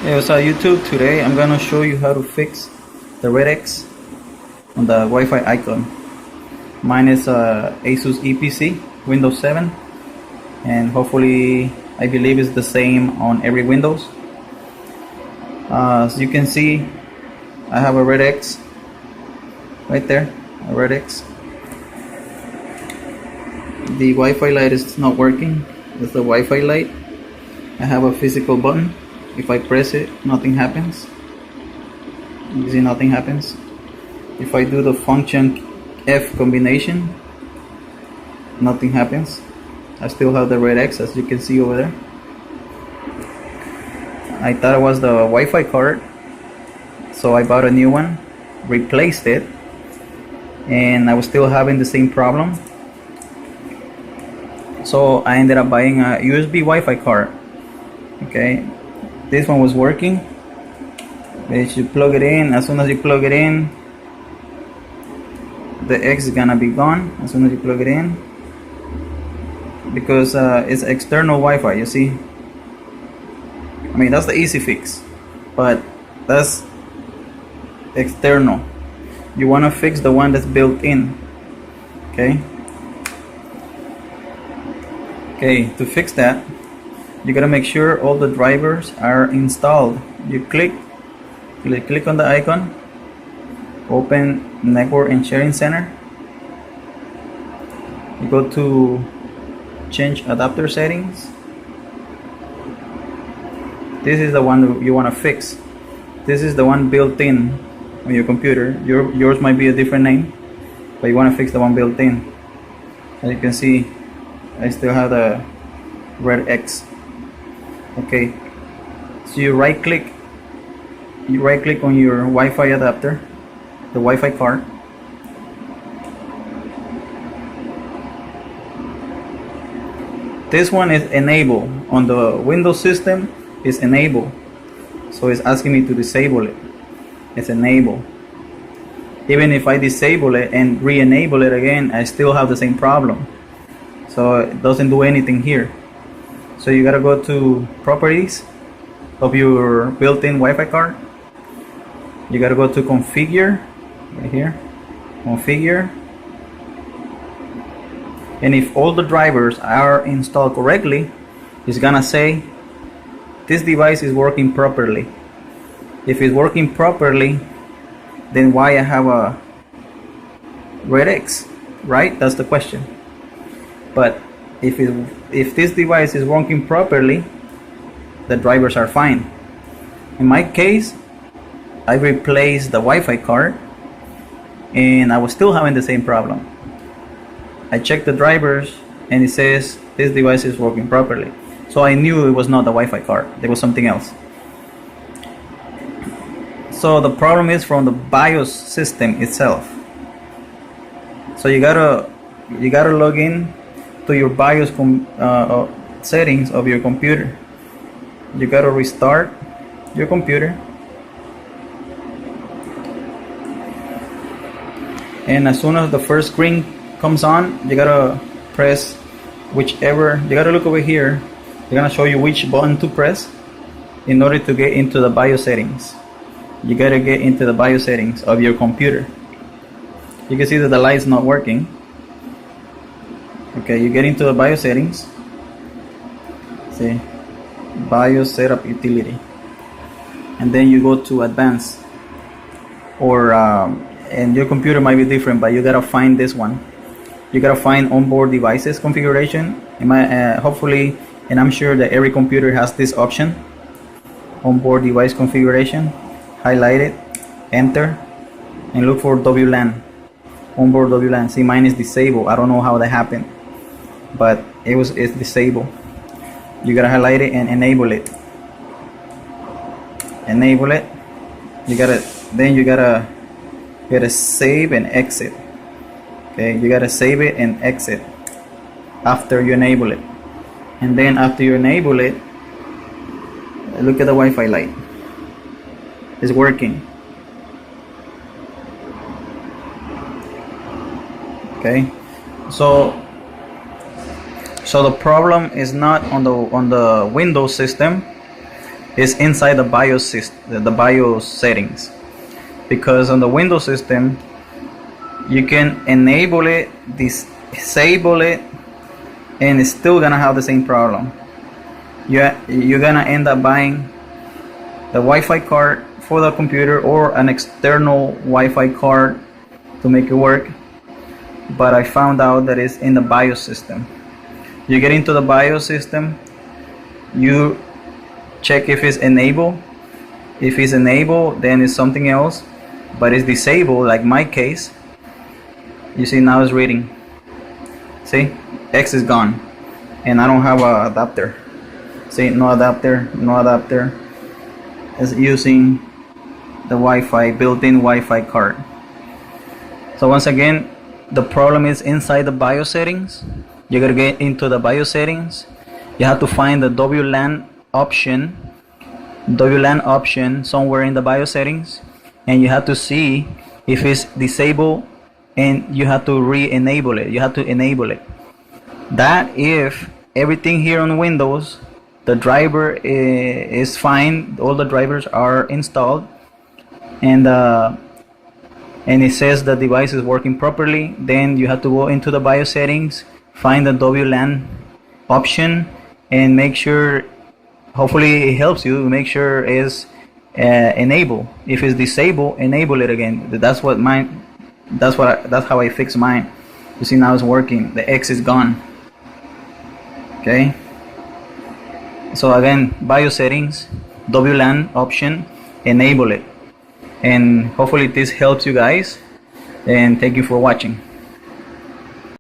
Hey, what's up YouTube? Today I'm gonna show you how to fix the red X on the Wi-Fi icon. Mine is Asus EPC Windows 7, and hopefully I believe it's the same on every Windows. As you can see, I have a red X right there, a red X. The Wi-Fi light is not working. It's the Wi-Fi light. I have a physical button. If I press it, nothing happens. You see, nothing happens. If I do the function F combination, nothing happens. I still have the red X, as you can see over there. I thought it was the Wi-Fi card, so I bought a new one, replaced it, and I was still having the same problem. So I ended up buying a USB Wi-Fi card. Okay, this one was working. But you plug it in. As soon as you plug it in, the X is gonna be gone as soon as you plug it in, because it's external Wi-Fi. You see, I mean, that's the easy fix, but that's external. You want to fix the one that's built in. Okay, to fix that, you gotta make sure all the drivers are installed. You click on the icon, open Network and Sharing Center. You go to change adapter settings. This is the one you want to fix. This is the one built in on your computer. Yours might be a different name, but you want to fix the one built in. As you can see, I still have the red X. Okay, so you right click on your Wi-Fi adapter, the Wi-Fi card. This one is enable. On the Windows system is enable, so it's asking me to disable it. It's enable. Even if I disable it and re-enable it again, I still have the same problem, so it doesn't do anything here. So you gotta go to properties of your built-in Wi-Fi card. You gotta go to configure, right here, configure, and if all the drivers are installed correctly, it's gonna say this device is working properly. If it's working properly, then why I have a red X, right? That's the question. But if this device is working properly, the drivers are fine. In my case, I replaced the Wi-Fi card and I was still having the same problem. I checked the drivers and it says this device is working properly. So I knew it was not the Wi-Fi card, there was something else. So the problem is from the BIOS system itself. So you gotta log in to your BIOS settings of your computer. You gotta restart your computer, and as soon as the first screen comes on, you gotta press whichever. You gotta look over here. They're gonna show you which button to press in order to get into the BIOS settings. You gotta get into the BIOS settings of your computer. You can see that the light is not working. Okay, you get into the BIOS settings. See, BIOS setup utility, and then you go to advanced, or and your computer might be different, but you gotta find this one. You gotta find onboard devices configuration. Hopefully, and I'm sure that every computer has this option, onboard device configuration. Highlight it, enter, and look for WLAN, onboard WLAN. See, mine is disabled. I don't know how that happened, but it's disabled. You gotta highlight it and enable it. Enable it. You gotta save and exit. Okay, you gotta save it and exit after you enable it. And then after you enable it, look at the Wi-Fi light. It's working. Okay, so the problem is not on the Windows system. is inside the BIOS system, the BIOS settings, because on the Windows system you can enable it, disable it, and it's still gonna have the same problem. You're gonna end up buying the Wi-Fi card for the computer or an external Wi-Fi card to make it work, but I found out that it's in the BIOS system. You get into the BIOS system, you check if it's enabled. If it's enabled, then it's something else, but it's disabled, like my case. You see, now it's reading. See, X is gone, and I don't have a adapter. See, no adapter, no adapter. It's using the Wi-Fi, built-in Wi-Fi card. So once again, the problem is inside the BIOS settings. You gotta get into the BIOS settings. You have to find the WLAN option somewhere in the BIOS settings, and you have to see if it's disabled, and you have to re-enable it. You have to enable it. That if everything here on Windows, the driver is fine, all the drivers are installed, and it says the device is working properly, then you have to go into the BIOS settings, find the WLAN option, and make sure, hopefully it helps you, make sure it's enabled. If it's disabled, enable it again. That's how I fix mine. You see, now it's working. The X is gone. Okay. So again, BIOS settings, WLAN option, enable it. And hopefully this helps you guys, and thank you for watching.